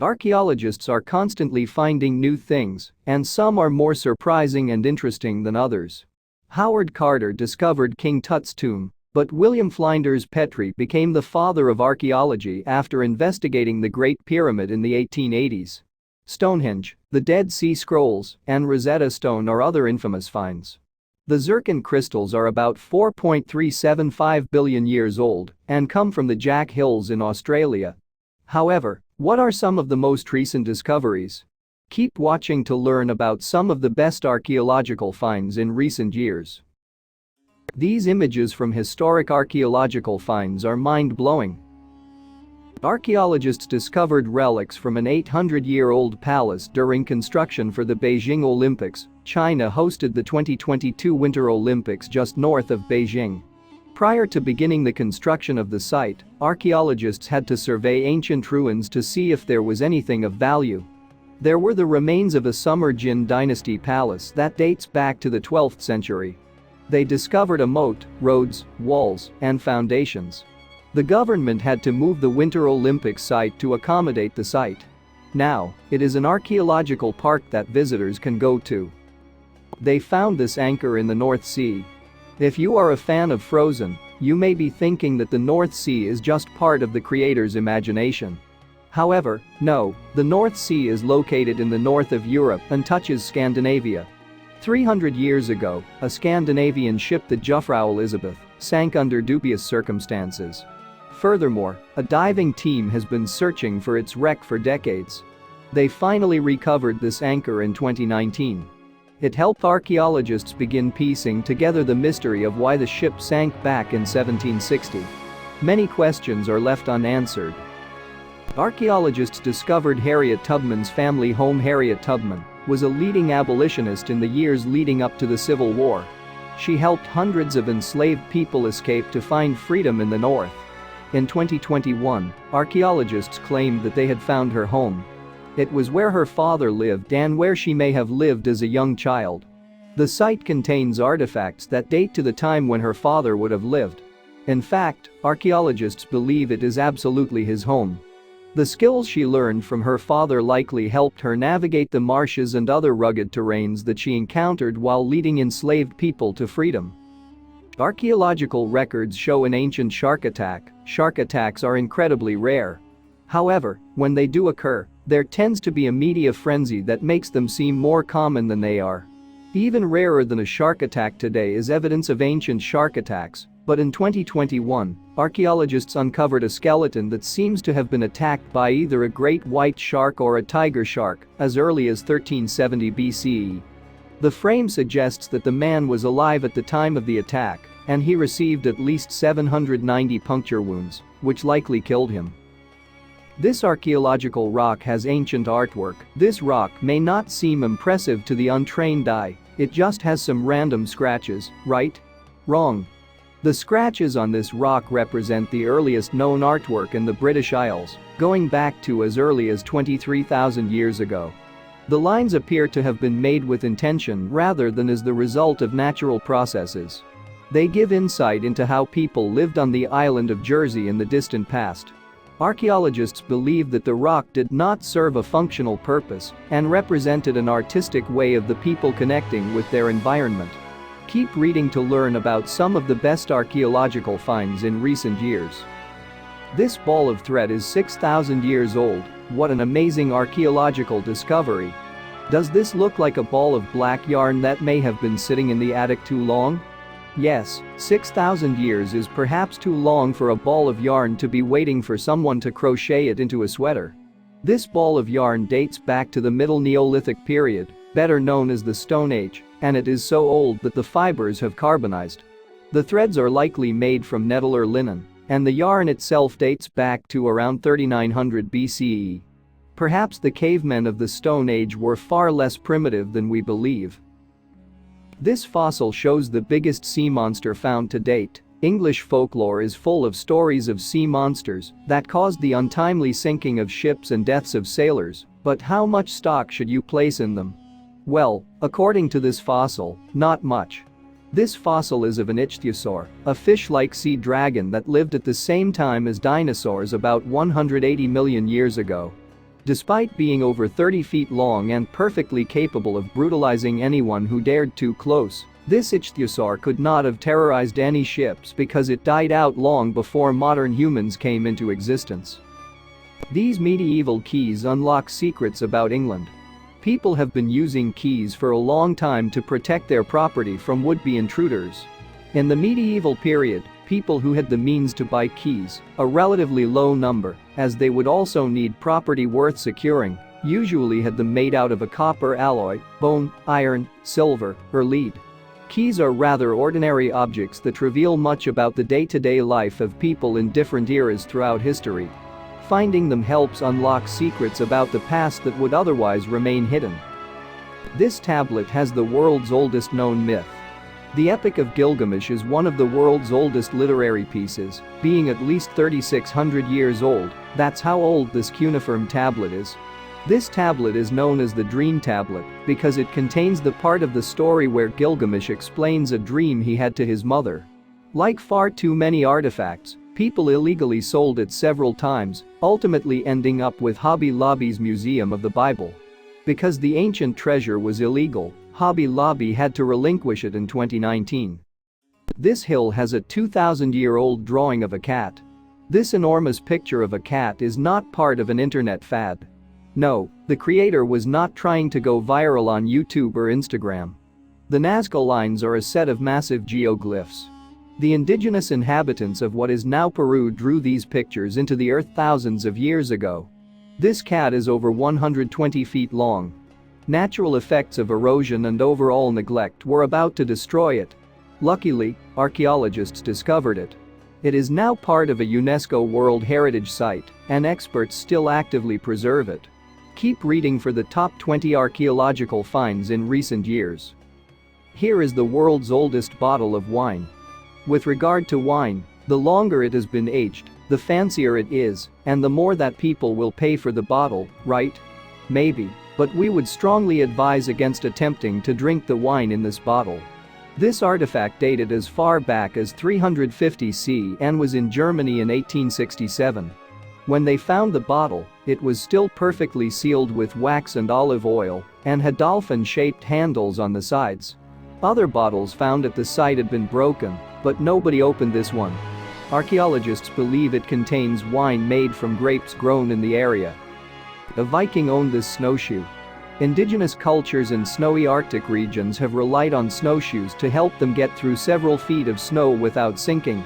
Archaeologists are constantly finding new things, and some are more surprising and interesting than others. Howard Carter discovered King Tut's tomb, but William Flinders Petrie became the father of archaeology after investigating the Great Pyramid in the 1880s. Stonehenge, the Dead Sea Scrolls, and Rosetta Stone are other infamous finds. The zircon crystals are about 4.375 billion years old and come from the Jack Hills in Australia. However, what are some of the most recent discoveries? Keep watching to learn about some of the best archaeological finds in recent years. These images from historic archaeological finds are mind-blowing. Archaeologists discovered relics from an 800-year-old palace during construction for the Beijing Olympics. China hosted the 2022 Winter Olympics just north of Beijing. Prior to beginning the construction of the site, archaeologists had to survey ancient ruins to see if there was anything of value. There were the remains of a Submerged dynasty palace that dates back to the 12th century. They discovered a moat, roads, walls, and foundations. The government had to move the Winter Olympics site to accommodate the site. Now, it is an archaeological park that visitors can go to. They found this anchor in the North Sea. If you are a fan of Frozen, you may be thinking that the North Sea is just part of the creator's imagination. However, no, the North Sea is located in the north of Europe and touches Scandinavia. 300 years ago, a Scandinavian ship, the Jungfrau Elizabeth, sank under dubious circumstances. Furthermore, a diving team has been searching for its wreck for decades. They finally recovered this anchor in 2019. It helped archaeologists begin piecing together the mystery of why the ship sank back in 1760. Many questions are left unanswered. Archaeologists discovered Harriet Tubman's family home. Harriet Tubman was a leading abolitionist in the years leading up to the Civil War. She helped hundreds of enslaved people escape to find freedom in the North. In 2021, archaeologists claimed that they had found her home. It was where her father lived and where she may have lived as a young child. The site contains artifacts that date to the time when her father would have lived. In fact, archaeologists believe it is absolutely his home. The skills she learned from her father likely helped her navigate the marshes and other rugged terrains that she encountered while leading enslaved people to freedom. Archaeological records show an ancient shark attack. Shark attacks are incredibly rare. However, when they do occur, there tends to be a media frenzy that makes them seem more common than they are. Even rarer than a shark attack today is evidence of ancient shark attacks, but in 2021, archaeologists uncovered a skeleton that seems to have been attacked by either a great white shark or a tiger shark as early as 1370 BCE. The frame suggests that the man was alive at the time of the attack, and he received at least 790 puncture wounds, which likely killed him. This archaeological rock has ancient artwork. This rock may not seem impressive to the untrained eye, it just has some random scratches, right? Wrong. The scratches on this rock represent the earliest known artwork in the British Isles, going back to as early as 23,000 years ago. The lines appear to have been made with intention rather than as the result of natural processes. They give insight into how people lived on the island of Jersey in the distant past. Archaeologists believe that the rock did not serve a functional purpose and represented an artistic way of the people connecting with their environment. Keep reading to learn about some of the best archaeological finds in recent years. This ball of thread is 6,000 years old. What an amazing archaeological discovery! Does this look like a ball of black yarn that may have been sitting in the attic too long? Yes, 6,000 years is perhaps too long for a ball of yarn to be waiting for someone to crochet it into a sweater. This ball of yarn dates back to the Middle Neolithic period, better known as the Stone Age, and it is so old that the fibers have carbonized. The threads are likely made from nettle or linen, and the yarn itself dates back to around 3900 BCE. Perhaps the cavemen of the Stone Age were far less primitive than we believe. This fossil shows the biggest sea monster found to date. English folklore is full of stories of sea monsters that caused the untimely sinking of ships and deaths of sailors, but how much stock should you place in them? Well, according to this fossil, not much. This fossil is of an ichthyosaur, a fish-like sea dragon that lived at the same time as dinosaurs about 180 million years ago. Despite being over 30 feet long and perfectly capable of brutalizing anyone who dared too close, this ichthyosaur could not have terrorized any ships because it died out long before modern humans came into existence. These medieval keys unlock secrets about England. People have been using keys for a long time to protect their property from would-be intruders. In the medieval period, people who had the means to buy keys, a relatively low number, as they would also need property worth securing, usually had them made out of a copper alloy, bone, iron, silver, or lead. Keys are rather ordinary objects that reveal much about the day-to-day life of people in different eras throughout history. Finding them helps unlock secrets about the past that would otherwise remain hidden. This tablet has the world's oldest known myth. The Epic of Gilgamesh is one of the world's oldest literary pieces, being at least 3,600 years old. That's how old this cuneiform tablet is. This tablet is known as the Dream Tablet because it contains the part of the story where Gilgamesh explains a dream he had to his mother. Like far too many artifacts, people illegally sold it several times, ultimately ending up with Hobby Lobby's Museum of the Bible. Because the ancient treasure was illegal, Hobby Lobby had to relinquish it in 2019. This hill has a 2,000-year-old drawing of a cat. This enormous picture of a cat is not part of an internet fad. No, the creator was not trying to go viral on YouTube or Instagram. The Nasca lines are a set of massive geoglyphs. The indigenous inhabitants of what is now Peru drew these pictures into the earth thousands of years ago. This cat is over 120 feet long. Natural effects of erosion and overall neglect were about to destroy it. Luckily, archaeologists discovered it. It is now part of a UNESCO World Heritage Site, and experts still actively preserve it. Keep reading for the top 20 archaeological finds in recent years. Here is the world's oldest bottle of wine. With regard to wine, the longer it has been aged, the fancier it is, and the more that people will pay for the bottle, right? Maybe, but we would strongly advise against attempting to drink the wine in this bottle. This artifact dated as far back as 350 CE and was in Germany in 1867. When they found the bottle, it was still perfectly sealed with wax and olive oil and had dolphin-shaped handles on the sides. Other bottles found at the site had been broken, but nobody opened this one. Archaeologists believe it contains wine made from grapes grown in the area. A Viking owned this snowshoe. Indigenous cultures in snowy Arctic regions have relied on snowshoes to help them get through several feet of snow without sinking.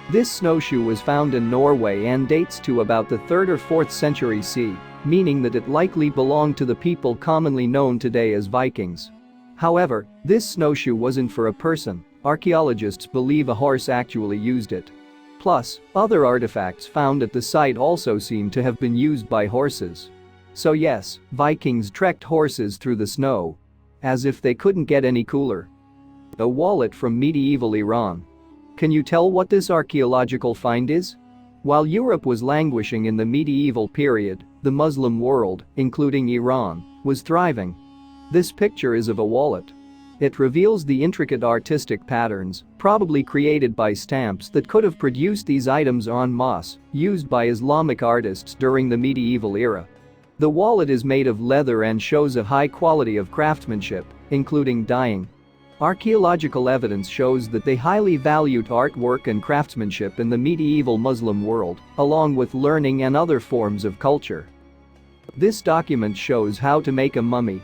This snowshoe was found in Norway and dates to about the 3rd or 4th century CE, meaning that it likely belonged to the people commonly known today as Vikings. However, this snowshoe wasn't for a person. Archaeologists believe a horse actually used it. Plus, other artifacts found at the site also seem to have been used by horses. So yes, Vikings trekked horses through the snow. As if they couldn't get any cooler. A wallet from medieval Iran. Can you tell what this archaeological find is? While Europe was languishing in the medieval period, the Muslim world, including Iran, was thriving. This picture is of a wallet. It reveals the intricate artistic patterns, probably created by stamps that could have produced these items en masse, used by Islamic artists during the medieval era. The wallet is made of leather and shows a high quality of craftsmanship, including dyeing. Archaeological evidence shows that they highly valued artwork and craftsmanship in the medieval Muslim world, along with learning and other forms of culture. This document shows how to make a mummy.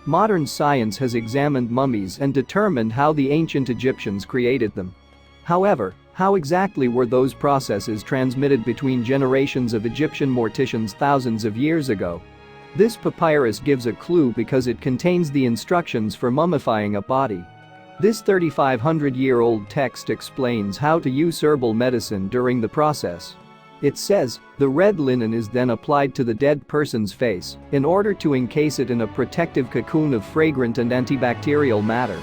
Modern science has examined mummies and determined how the ancient Egyptians created them. However, how exactly were those processes transmitted between generations of Egyptian morticians thousands of years ago? This papyrus gives a clue because it contains the instructions for mummifying a body. This 3,500-year-old text explains how to use herbal medicine during the process. It says, the red linen is then applied to the dead person's face in order to encase it in a protective cocoon of fragrant and antibacterial matter.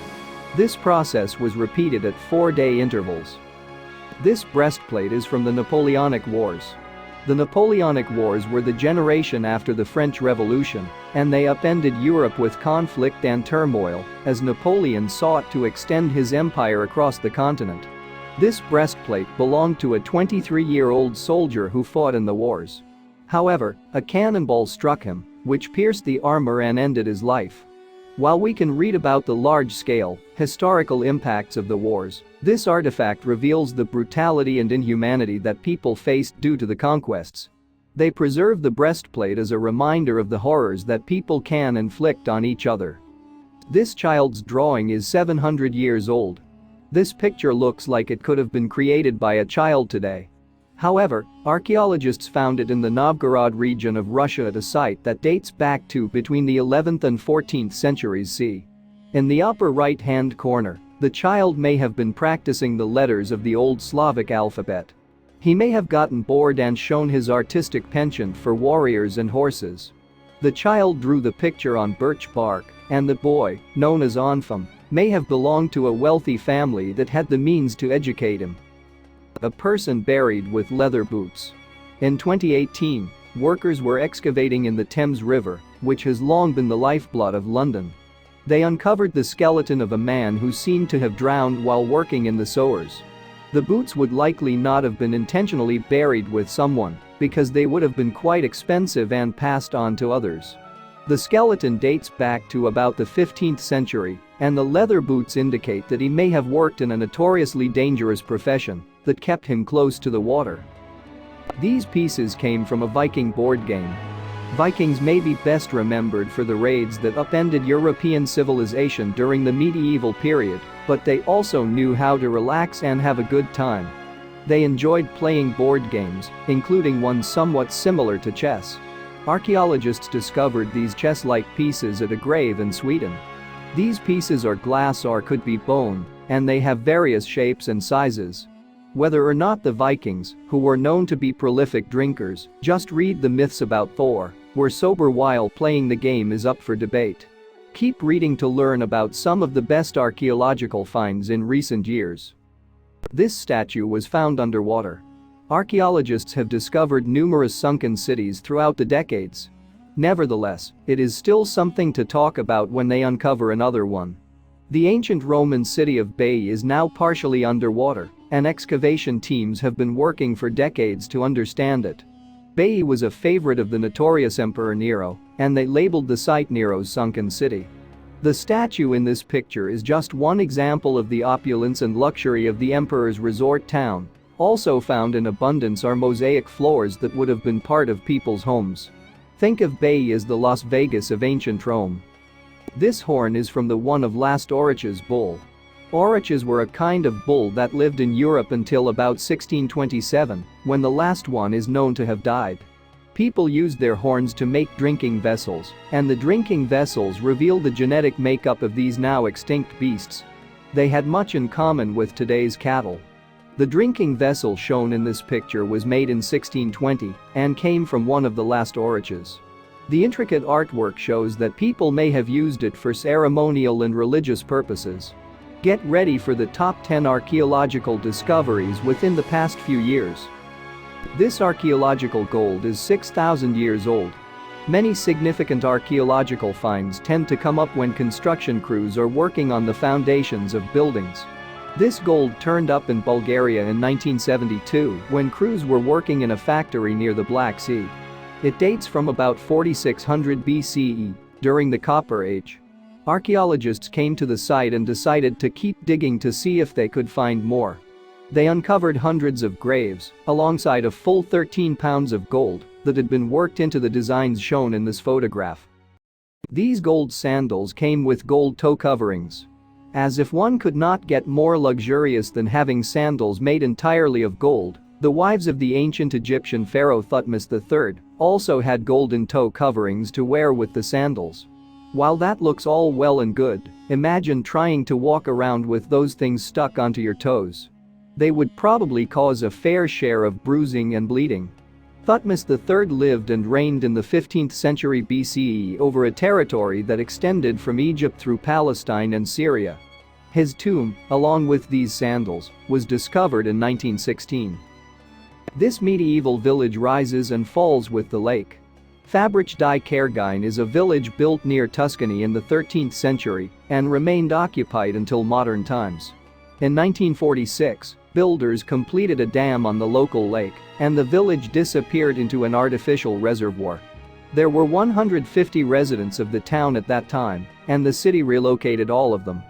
This process was repeated at 4-day intervals. This breastplate is from the Napoleonic Wars. The Napoleonic Wars were the generation after the French Revolution, and they upended Europe with conflict and turmoil as Napoleon sought to extend his empire across the continent. This breastplate belonged to a 23-year-old soldier who fought in the wars. However, a cannonball struck him, which pierced the armor and ended his life. While we can read about the large-scale, historical impacts of the wars, this artifact reveals the brutality and inhumanity that people faced due to the conquests. They preserve the breastplate as a reminder of the horrors that people can inflict on each other. This child's drawing is 700 years old. This picture looks like it could have been created by a child today. However, archaeologists found it in the Novgorod region of Russia at a site that dates back to between the 11th and 14th centuries c. In the upper right-hand corner, the child may have been practicing the letters of the Old Slavic alphabet. He may have gotten bored and shown his artistic penchant for warriors and horses. The child drew the picture on birch bark, and the boy, known as Enfant, may have belonged to a wealthy family that had the means to educate him. A person buried with leather boots. In 2018, workers were excavating in the Thames River, which has long been the lifeblood of London. They uncovered the skeleton of a man who seemed to have drowned while working in the sewers. The boots would likely not have been intentionally buried with someone, because they would have been quite expensive and passed on to others. The skeleton dates back to about the 15th century, and the leather boots indicate that he may have worked in a notoriously dangerous profession that kept him close to the water. These pieces came from a Viking board game. Vikings may be best remembered for the raids that upended European civilization during the medieval period, but they also knew how to relax and have a good time. They enjoyed playing board games, including one somewhat similar to chess. Archaeologists discovered these chess-like pieces at a grave in Sweden. These pieces are glass or could be bone, and they have various shapes and sizes. Whether or not the Vikings, who were known to be prolific drinkers, just read the myths about Thor, were sober while playing the game is up for debate. Keep reading to learn about some of the best archaeological finds in recent years. This statue was found underwater. Archaeologists have discovered numerous sunken cities throughout the decades. Nevertheless, it is still something to talk about when they uncover another one. The ancient Roman city of Baiae is now partially underwater, and excavation teams have been working for decades to understand it. Baiae was a favorite of the notorious Emperor Nero, and they labeled the site Nero's sunken city. The statue in this picture is just one example of the opulence and luxury of the emperor's resort town. Also found in abundance are mosaic floors that would have been part of people's homes. Think of Baiae as the Las Vegas of ancient Rome. This horn is from the one of last Aurochs bull. Aurochs were a kind of bull that lived in Europe until about 1627, when the last one is known to have died. People used their horns to make drinking vessels, and the drinking vessels reveal the genetic makeup of these now extinct beasts. They had much in common with today's cattle. The drinking vessel shown in this picture was made in 1620 and came from one of the last Aurochs. The intricate artwork shows that people may have used it for ceremonial and religious purposes. Get ready for the top 10 archaeological discoveries within the past few years. This archaeological gold is 6,000 years old. Many significant archaeological finds tend to come up when construction crews are working on the foundations of buildings. This gold turned up in Bulgaria in 1972 when crews were working in a factory near the Black Sea. It dates from about 4600 BCE, during the Copper Age. Archaeologists came to the site and decided to keep digging to see if they could find more. They uncovered hundreds of graves, alongside a full 13 pounds of gold that had been worked into the designs shown in this photograph. These gold sandals came with gold toe coverings. As if one could not get more luxurious than having sandals made entirely of gold, the wives of the ancient Egyptian pharaoh Thutmose III also had golden toe coverings to wear with the sandals. While that looks all well and good, imagine trying to walk around with those things stuck onto your toes. They would probably cause a fair share of bruising and bleeding. Thutmose III lived and reigned in the 15th century BCE over a territory that extended from Egypt through Palestine and Syria. His tomb, along with these sandals, was discovered in 1916. This medieval village rises and falls with the lake. Fabric di Caergine is a village built near Tuscany in the 13th century and remained occupied until modern times. In 1946, builders completed a dam on the local lake, and the village disappeared into an artificial reservoir. There were 150 residents of the town at that time, and the city relocated all of them.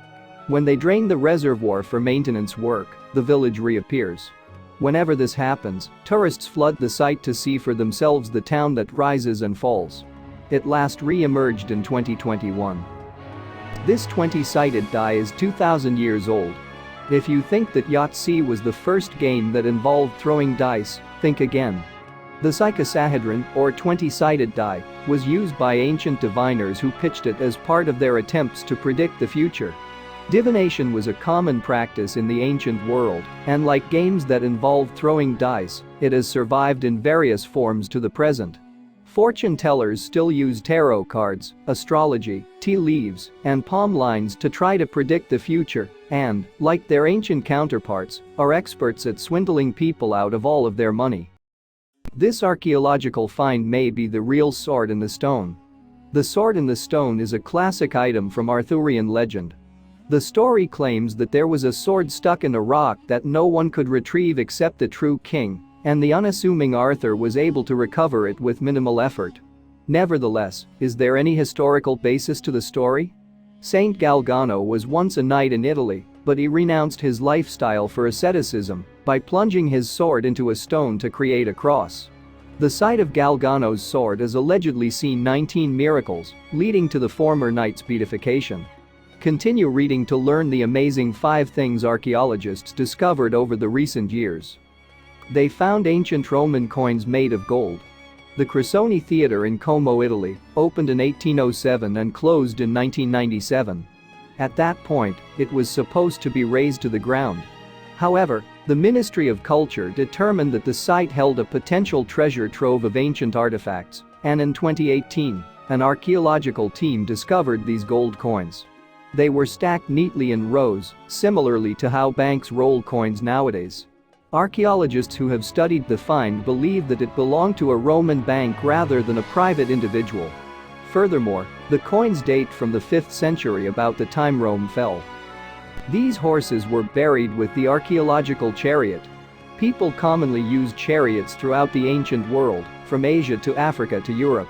When they drained the reservoir for maintenance work, the village reappears. Whenever this happens, tourists flood the site to see for themselves the town that rises and falls. It last re-emerged in 2021. This 20-sided die is 2,000 years old. If you think that Yahtzee was the first game that involved throwing dice, think again. The Psychosahedron, or 20-sided die, was used by ancient diviners who pitched it as part of their attempts to predict the future. Divination was a common practice in the ancient world, and like games that involved throwing dice, it has survived in various forms to the present. Fortune tellers still use tarot cards, astrology, tea leaves, and palm lines to try to predict the future and, like their ancient counterparts, are experts at swindling people out of all of their money. This archaeological find may be the real sword in the stone. The sword in the stone is a classic item from Arthurian legend. The story claims that there was a sword stuck in a rock that no one could retrieve except the true king, and the unassuming Arthur was able to recover it with minimal effort. Nevertheless, is there any historical basis to the story? Saint Galgano was once a knight in Italy, but he renounced his lifestyle for asceticism by plunging his sword into a stone to create a cross. The site of Galgano's sword has allegedly seen 19 miracles, leading to the former knight's beatification. Continue reading to learn the amazing 5 things archaeologists discovered over the recent years. They found ancient Roman coins made of gold. The Cresoni Theatre in Como, Italy, opened in 1807 and closed in 1997. At that point, it was supposed to be razed to the ground. However, the Ministry of Culture determined that the site held a potential treasure trove of ancient artifacts, and in 2018, an archaeological team discovered these gold coins. They were stacked neatly in rows, similarly to how banks roll coins nowadays. Archaeologists who have studied the find believe that it belonged to a Roman bank rather than a private individual. Furthermore, the coins date from the 5th century, about the time Rome fell. These horses were buried with the archaeological chariot. People commonly used chariots throughout the ancient world, from Asia to Africa to Europe.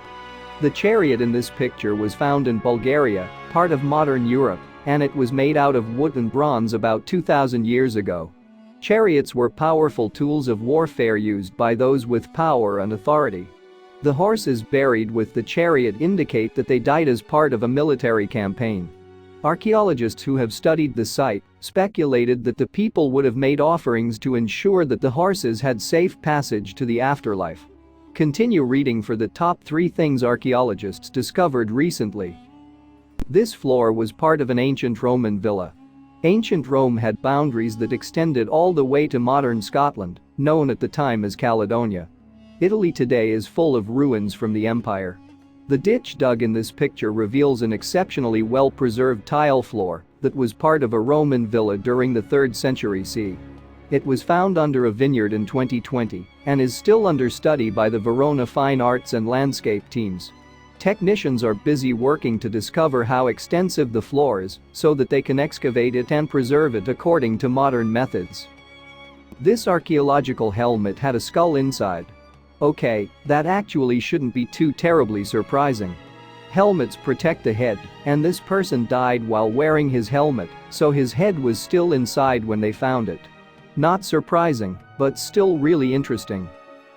The chariot in this picture was found in Bulgaria, part of modern Europe, and it was made out of wood and bronze about 2,000 years ago. Chariots were powerful tools of warfare used by those with power and authority. The horses buried with the chariot indicate that they died as part of a military campaign. Archaeologists who have studied the site speculated that the people would have made offerings to ensure that the horses had safe passage to the afterlife. Continue reading for the top 3 things archaeologists discovered recently. This floor was part of an ancient Roman villa. Ancient Rome had boundaries that extended all the way to modern Scotland, known at the time as Caledonia. Italy today is full of ruins from the empire. The ditch dug in this picture reveals an exceptionally well-preserved tile floor that was part of a Roman villa during the 3rd century CE. It was found under a vineyard in 2020 and is still under study by the Verona Fine Arts and Landscape teams. Technicians are busy working to discover how extensive the floor is so that they can excavate it and preserve it according to modern methods. This archaeological helmet had a skull inside. Okay, that actually shouldn't be too terribly surprising. Helmets protect the head, and this person died while wearing his helmet, so his head was still inside when they found it. Not surprising, but still really interesting.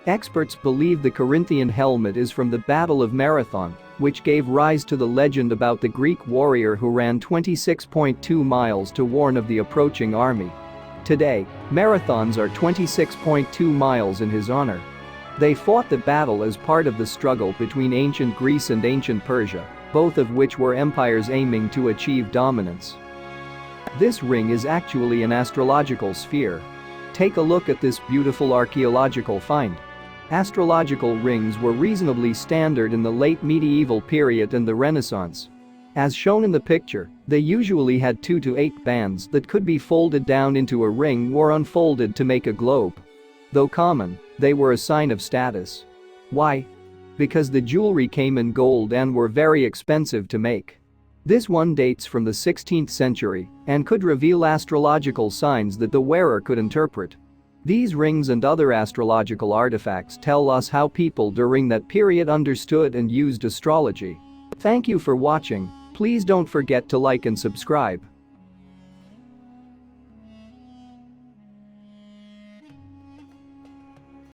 Experts believe the Corinthian helmet is from the Battle of Marathon, which gave rise to the legend about the Greek warrior who ran 26.2 miles to warn of the approaching army. Today, marathons are 26.2 miles in his honor. They fought the battle as part of the struggle between ancient Greece and ancient Persia, both of which were empires aiming to achieve dominance. This ring is actually an astrological sphere. Take a look at this beautiful archaeological find. Astrological rings were reasonably standard in the late medieval period and the Renaissance. As shown in the picture, they usually had 2 to 8 bands that could be folded down into a ring or unfolded to make a globe. Though common, they were a sign of status. Why? Because the jewelry came in gold and were very expensive to make. This one dates from the 16th century and could reveal astrological signs that the wearer could interpret. These rings and other astrological artifacts tell us how people during that period understood and used astrology. Thank you for watching. Please don't forget to like and subscribe.